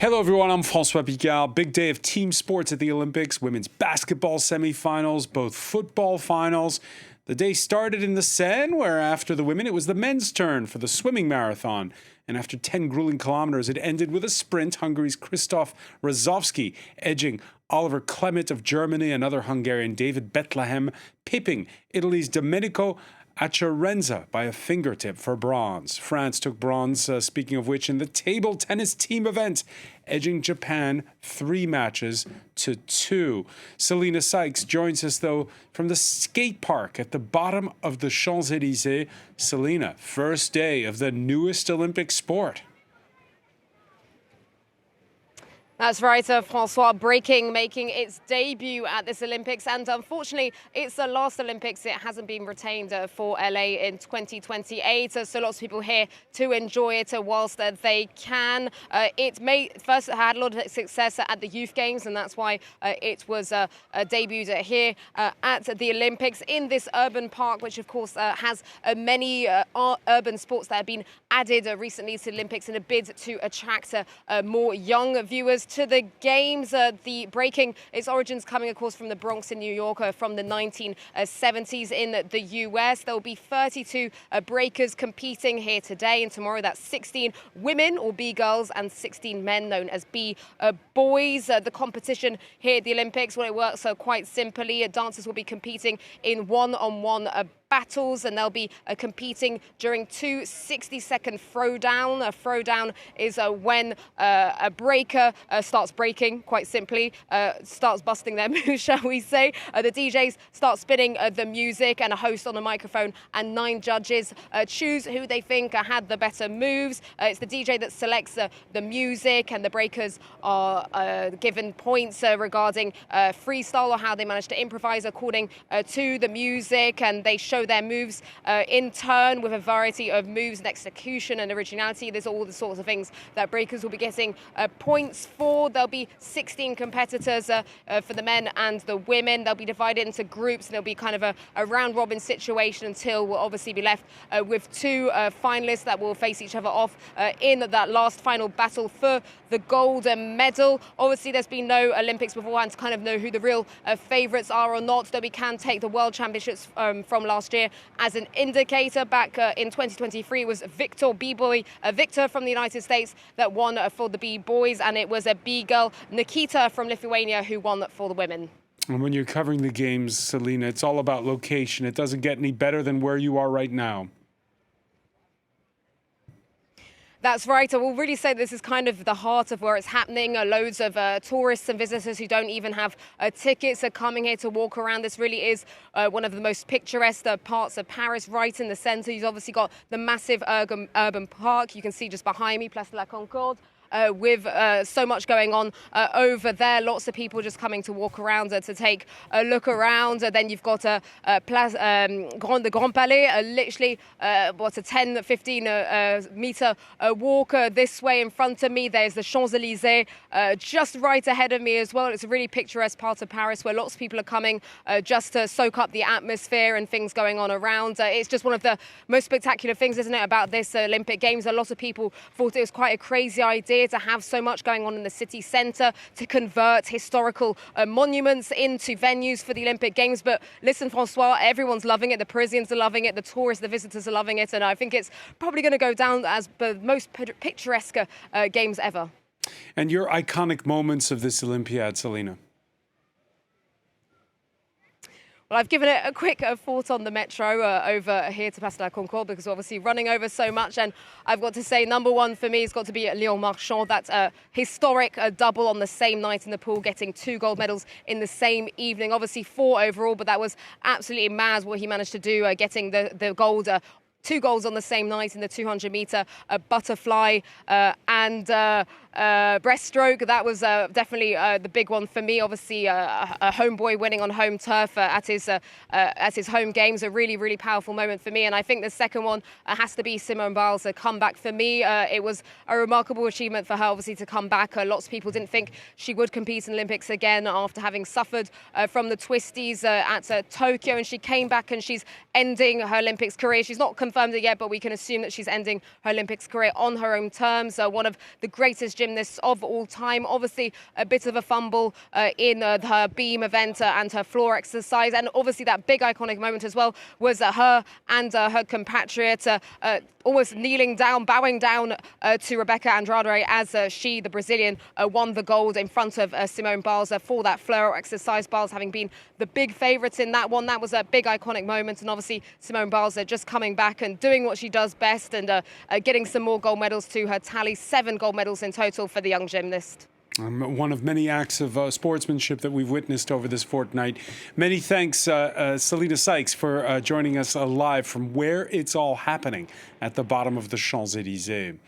Hello everyone, I'm François Picard. Big day of team sports at the Olympics, women's basketball semifinals, both football finals. The day started in the Seine, where after the women, it was the men's turn for the swimming marathon. And after 10 grueling kilometers, it ended with a sprint. Hungary's Krzysztof Rozovsky edging Oliver Clement of Germany, another Hungarian, David Bethlehem, pipping Italy's Domenico Acciarenza by a fingertip for bronze. France took bronze, speaking of which, in the table tennis team event, edging Japan 3-2. Selina Sykes joins us, though, from the skate park at the bottom of the Champs-Élysées. Selina, first day of the newest Olympic sport. That's right, Francois. Breaking making its debut at this Olympics, and unfortunately it's the last Olympics. It hasn't been retained for LA in 2028, so lots of people here to enjoy it whilst they can. It first had a lot of success at the Youth Games, and that's why it was debuted here at the Olympics in this urban park, which of course has many urban sports that have been added recently to the Olympics in a bid to attract more young viewers to the Games. The breaking, its origins coming, of course, from the Bronx in New York from the 1970s in the US. There will be 32 breakers competing here today and tomorrow. That's 16 women, or B-girls, and 16 men, known as B-boys. The competition here at the Olympics, well, it works quite simply. Dancers will be competing in one-on-one battles, and they'll be competing during two 60-second throwdown. A throwdown is when a breaker starts breaking, quite simply, starts busting their moves, shall we say. The DJs start spinning the music, and a host on a microphone and 9 judges choose who they think had the better moves. It's the DJ that selects the music, and the breakers are given points regarding freestyle, or how they manage to improvise according to the music, and they show their moves in turn with a variety of moves and execution and originality. There's all the sorts of things that breakers will be getting points for. There'll be 16 competitors for the men and the women. They'll be divided into groups, and there'll be kind of a round-robin situation until we'll obviously be left with 2 finalists that will face each other off in that last final battle for the gold medal. Obviously, there's been no Olympics beforehand to kind of know who the real favourites are or not, though we can take the World Championships from last year as an indicator. Back in 2023, it was Victor from the United States that won for the B-boys, and it was a B-girl, Nikita from Lithuania, who won for the women. And when you're covering the Games, Selina, it's all about location. It doesn't get any better than where you are right now. That's right. I will really say this is kind of the heart of where it's happening. Loads of tourists and visitors who don't even have tickets are coming here to walk around. This really is one of the most picturesque parts of Paris, right in the centre. You've obviously got the massive urban park. You can see just behind me, Place de la Concorde. With so much going on over there. Lots of people just coming to walk around to take a look around. Then you've got Place the Grand Palais, literally a 10, 15 metre walk this way in front of me. There's the Champs-Élysées just right ahead of me as well. It's a really picturesque part of Paris where lots of people are coming just to soak up the atmosphere and things going on around. It's just one of the most spectacular things, isn't it, about this Olympic Games? A lot of people thought it was quite a crazy idea to have so much going on in the city centre, to convert historical monuments into venues for the Olympic Games. But listen, Francois, everyone's loving it. The Parisians are loving it. The tourists, the visitors are loving it. And I think it's probably going to go down as the most picturesque Games ever. And your iconic moments of this Olympiad, Selina? Well, I've given it a quick thought on the metro over here to Place de la Concorde, because we're obviously running over so much. And I've got to say, number one for me has got to be Léon Marchand. That's a historic double on the same night in the pool, getting 2 gold medals in the same evening. Obviously 4 overall, but that was absolutely mad what he managed to do, getting the gold. 2 goals on the same night in the 200-metre butterfly and breaststroke. That was definitely the big one for me. Obviously, a homeboy winning on home turf at his home games, a really, really powerful moment for me. And I think the second one has to be Simone Biles' comeback for me. It was a remarkable achievement for her, obviously, to come back. Lots of people didn't think she would compete in the Olympics again after having suffered from the twisties at Tokyo. And she came back and she's ending her Olympics career. She's not confirmed it yet, but we can assume that she's ending her Olympics career on her own terms. One of the greatest gymnasts of all time. Obviously, a bit of a fumble in her beam event and her floor exercise. And obviously, that big iconic moment as well was her and her compatriot almost kneeling down, bowing down to Rebecca Andrade as she, the Brazilian, won the gold in front of Simone Biles for that floor exercise. Biles having been the big favourite in that one. That was a big iconic moment. And obviously, Simone Biles just coming back and doing what she does best and getting some more gold medals to her tally. 7 gold medals in total for the young gymnast. One of many acts of sportsmanship that we've witnessed over this fortnight. Many thanks, Selina Sykes, for joining us live from where it's all happening at the bottom of the Champs-Élysées.